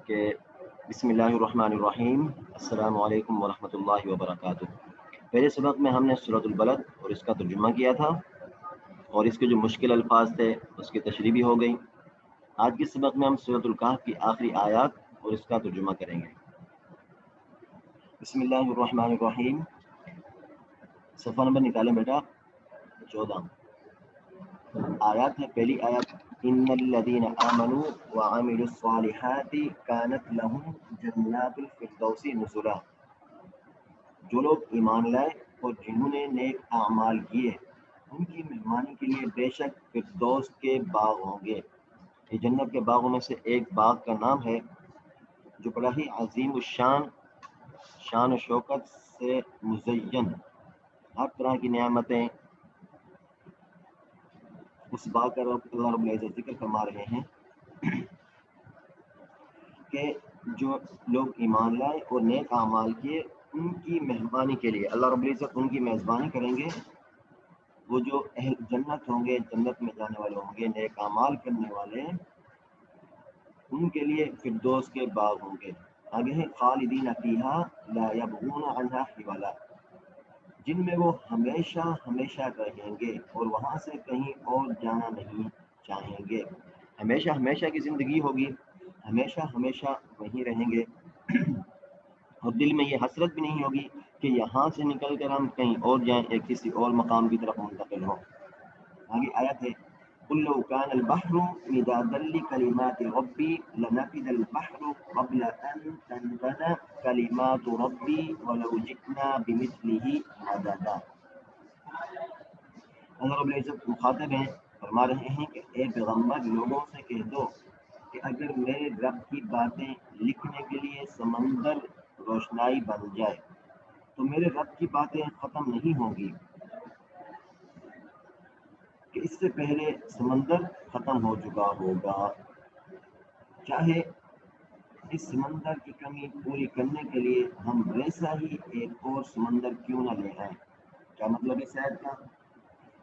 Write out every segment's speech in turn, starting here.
کہ بسم اللہ الرحمن الرحیم، السلام علیکم ورحمۃ اللہ وبرکاتہ۔ پہلے سبق میں ہم نے سورۃ البلد اور اس کا ترجمہ کیا تھا، اور اس کے جو مشکل الفاظ تھے اس کی تشریح بھی ہو گئی۔ آج کے سبق میں ہم سورۃ الکہف کی آخری آیات اور اس کا ترجمہ کریں گے۔ بسم اللہ الرحمن الرحیم، صفحہ نمبر نکالیں بیٹا، 14 آیات ہے۔ پہلی آیت، ان الذین آمنوا وعملوا الصالحات کانت لهم جنات الفردوس نزلا۔ جو لوگ ایمان لائے اور جنہوں نے نیک اعمال کیے ان کی مہمانی کے لیے بے شک فردوس کے باغ ہوں گے۔ یہ جنت کے باغوں میں سے ایک باغ کا نام ہے جو بڑا ہی عظیم الشان، شان و شوکت سے مزین، ہر طرح کی نعمتیں اس باغ کا اللہ رب العزت ذکر فرما رہے ہیں کہ جو لوگ ایمان لائے اور نیک اعمال کیے ان کی مہمانی کے لیے اللہ رب العزت ان کی میزبانی کریں گے۔ وہ جو اہل جنت ہوں گے، جنت میں جانے والے ہوں گے، نیک اعمال کرنے والے، ان کے لیے فردوس کے باغ ہوں گے۔ آگے ہے خالدین فیہا لا یبغون عنہا حولا، جن میں وہ ہمیشہ ہمیشہ رہیں گے اور وہاں سے کہیں اور جانا نہیں چاہیں گے۔ ہمیشہ ہمیشہ کی زندگی ہوگی، ہمیشہ ہمیشہ وہیں رہیں گے، اور دل میں یہ حسرت بھی نہیں ہوگی کہ یہاں سے نکل کر ہم کہیں اور جائیں یا کسی اور مقام کی طرف منتقل ہوں۔ آگے آیت ہے، قل لو كان البحر مدادا لكلمات ربي لنفد البحر قبل ان تنفد كلمات ربي ولو جئنا بمثله مددا۔ اللہ رب العزت مخاطب ہیں، فرما رہے ہیں کہ اے پیغمبر، لوگوں سے کہہ دو کہ اگر میرے رب کی باتیں لکھنے کے لیے سمندر روشنائی بن جائے تو میرے رب کی باتیں ختم نہیں ہوں گی کہ اس سے پہلے سمندر ختم ہو چکا ہوگا۔ چاہے اس سمندر کی کمی پوری کرنے کے لیے ہم ویسا ہی ایک اور سمندر کیوں نہ لے آئیں۔ کیا مطلب اس آیت کا؟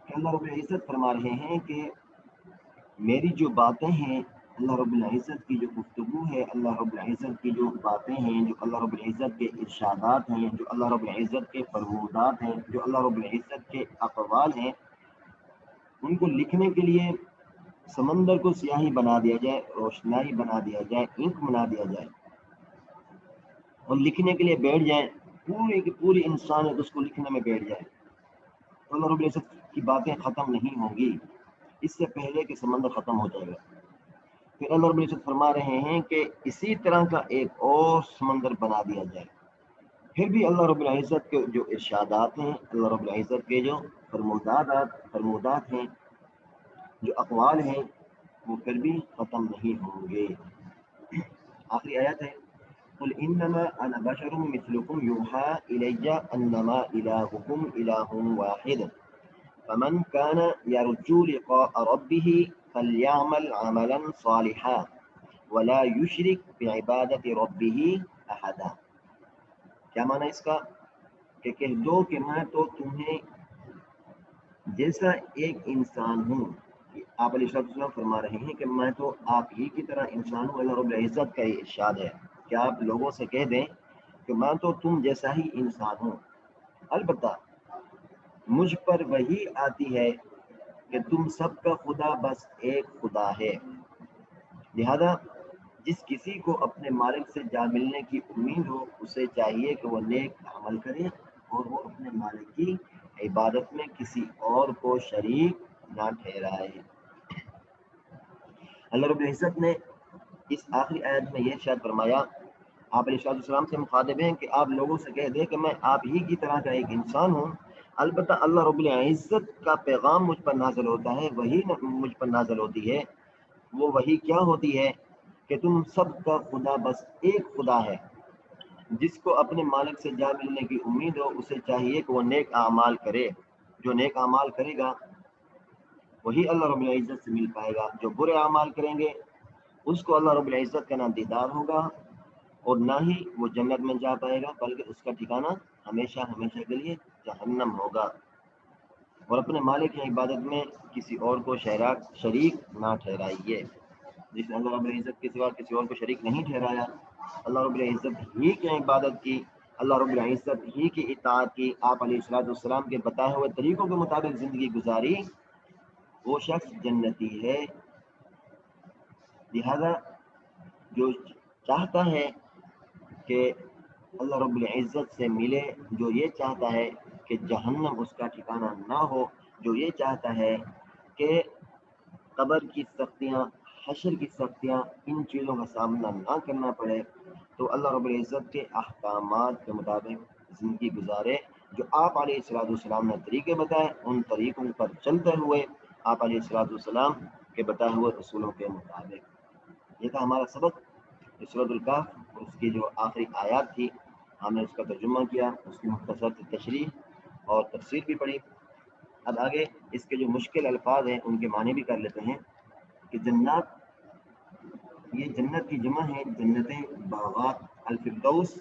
کہ اللہ رب العزت فرما رہے ہیں کہ میری جو باتیں ہیں، اللہ رب العزت کی جو گفتگو ہے، اللہ رب العزت کی جو باتیں ہیں، جو اللہ رب العزت کے ارشادات ہیں، جو اللہ رب العزت کے فرمودات ہیں، جو اللہ رب العزت کے اقوال ہیں، ان کو لکھنے کے لیے سمندر کو سیاہی بنا دیا جائے، روشنائی بنا دیا جائے، انک بنا دیا جائے، اور لکھنے کے لیے بیٹھ جائیں، پوری کی پوری انسانیت اس کو لکھنے میں بیٹھ جائے، تو اللہ رب العزت کی باتیں ختم نہیں ہوں گی اس سے پہلے کہ سمندر ختم ہو جائے گا۔ پھر اللہ رب العزت فرما رہے ہیں کہ اسی طرح کا ایک اور سمندر بنا دیا جائے، پھر بھی اللہ رب العزت کے جو ارشادات ہیں، اللہ رب العزت کے جو فرمودات ہیں، جو اقوال ہیں، وہ پھر بھی ختم نہیں ہوں گے۔ آخری آیت ہے، قل انما انا بشر مثلكم يوحى الي انما الهكم اله واحد فمن كان يرجو لقاء ربه فليعمل عملا صالحا ولا يشرك بعبادة ربه احدا۔ کیا معنی اس کا؟ کہ کہہ دو کہ میں تو تمہیں جیسا ایک انسان ہوں۔ آپ علیہ السلام فرما رہے ہیں کہ میں تو آپ ہی کی طرح انسان ہوں۔ اللہ رب العزت کا یہ ارشاد ہے کہ آپ لوگوں سے کہہ دیں کہ میں تو تم جیسا ہی انسان ہوں، البتہ مجھ پر وہی آتی ہے کہ تم سب کا خدا بس ایک خدا ہے، لہذا جس کسی کو اپنے مالک سے جا ملنے کی امید ہو اسے چاہیے کہ وہ نیک عمل کرے اور وہ اپنے مالک کی عبادت میں کسی اور کو شریک نہ ٹھہرائے۔ اللہ رب العزت نے اس آخری آیت میں یہ ارشاد فرمایا، آپ علیہ السلام سے مخاطب ہیں کہ آپ لوگوں سے کہہ دیں کہ میں آپ ہی کی طرح کا ایک انسان ہوں، البتہ اللہ رب العزت کا پیغام مجھ پر نازل ہوتا ہے، وہی مجھ پر نازل ہوتی ہے، وہ وہی کیا ہوتی ہے کہ تم سب کا خدا بس ایک خدا ہے، جس کو اپنے مالک سے جا ملنے کی امید ہو اسے چاہیے کہ وہ نیک اعمال کرے، جو نیک اعمال کرے گا وہی اللہ رب العزت سے مل پائے گا، جو برے اعمال کریں گے اس کو اللہ رب العزت کا نہ دیدار ہوگا اور نہ ہی وہ جنت میں جا پائے گا، بلکہ اس کا ٹھکانہ ہمیشہ ہمیشہ کے لیے جہنم ہوگا۔ اور اپنے مالک کی عبادت میں کسی اور کو شریک نہ ٹھہرائیے۔ جس نے اللہ رب العزت کے سوا کسی اور کو شریک نہیں ٹھہرایا، اللہ رب العزت ہی کی عبادت کی، اللہ رب العزت ہی کی اطاعت کی، آپ علیہ السلام کے بتائے ہوئے طریقوں کے مطابق زندگی گزاری، وہ شخص جنتی ہے۔ لہذا جو چاہتا ہے کہ اللہ رب العزت سے ملے، جو یہ چاہتا ہے کہ جہنم اس کا ٹھکانہ نہ ہو، جو یہ چاہتا ہے کہ قبر کی سختیاں، حشر کی سختیاں، ان چیزوں کا سامنا نہ کرنا پڑے، تو اللہ رب العزت کے احکامات کے مطابق زندگی گزارے، جو آپ علیہ السلام نے طریقے بتائے، ان طریقوں پر چلتے ہوئے آپ علیہ السلام کے بتائے ہوئے اصولوں کے مطابق۔ یہ تھا ہمارا سبق سورۃ الکہف، اور اس کی جو آخری آیات تھی ہم نے اس کا ترجمہ کیا، اس کی مختصر تشریح اور تفسیر بھی پڑھی۔ اب آگے اس کے جو مشکل الفاظ ہیں ان کے معنی بھی کر لیتے ہیں کہ جنات، یہ جنت کی جمع ہے، جنتیں، باغات، الفردوس،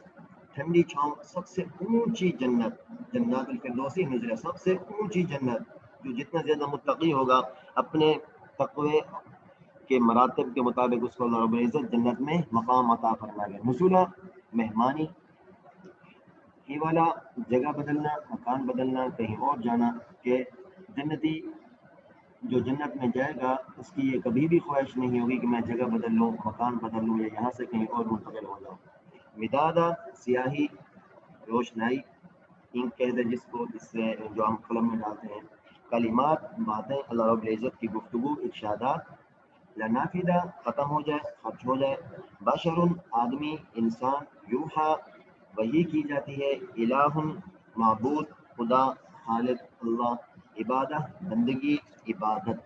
ٹھنڈی چھاؤں، سب سے اونچی جنت، جنات الفردوسی نزلہ، سب سے اونچی جنت، جو جتنا زیادہ متقی ہوگا اپنے تقوی کے مراتب کے مطابق اس کو اللہ رب العزت جنت میں مقام عطا فرمائے گا۔ نزولہ، مہمانی، ہی والا، جگہ بدلنا، مکان بدلنا، کہیں اور جانا، کہ جنتی جو جنت میں جائے گا اس کی یہ کبھی بھی خواہش نہیں ہوگی کہ میں جگہ بدل لوں، مکان بدل لوں، یا یہاں سے کہیں اور منتقل ہو جاؤں۔ مدادا، سیاہی، روشنائی، انک کہتے ہیں جس کو، جس سے جو ہم قلم میں ڈالتے ہیں، کلمات، باتیں، اللہ رب العزت کی گفتگو، ارشادات، لنافدہ، ختم ہو جائے، خرچ ہو جائے، بشر، آدمی، انسان، یوحا، وحی کی جاتی ہے، الہ، معبود، خدا، خالق، اللہ، عبادہ، بندگی، عبادت۔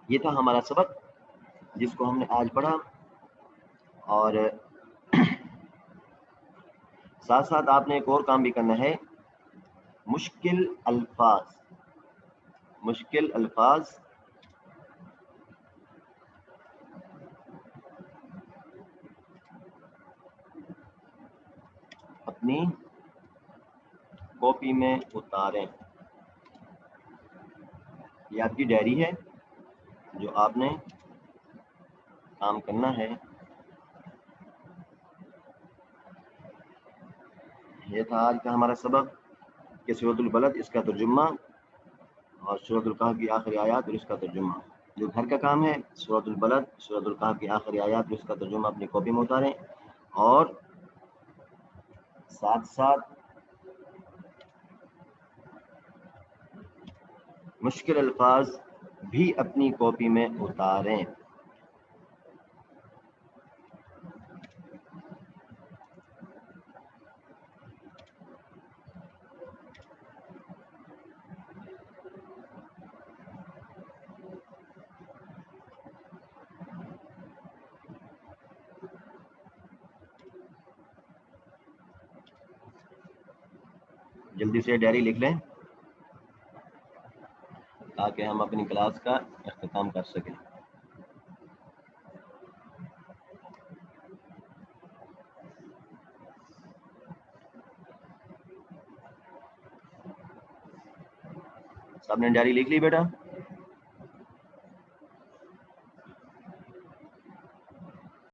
یہ تھا ہمارا سبق جس کو ہم نے آج پڑھا، اور ساتھ ساتھ آپ نے ایک اور کام بھی کرنا ہے، مشکل الفاظ، مشکل الفاظ اپنی کاپی میں اتاریں۔ یہ آپ کی ڈائری ہے جو آپ نے کام کرنا ہے۔ یہ تھا آج کا ہمارا سبق کہ سورۃ البلد، اس کا ترجمہ، اور سورۃ الکہف کی آخری آیات اور اس کا ترجمہ۔ جو گھر کا کام ہے، سورۃ البلد، سورۃ الکہف کی آخری آیات اور اس کا ترجمہ اپنی کاپی میں اتاریں، اور ساتھ ساتھ مشکل الفاظ بھی اپنی کاپی میں اتاریں۔ جلدی سے ڈائری لکھ لیں تاکہ ہم اپنی کلاس کا اختتام کر سکیں۔ سب نے ڈائری لکھ لی بیٹا؟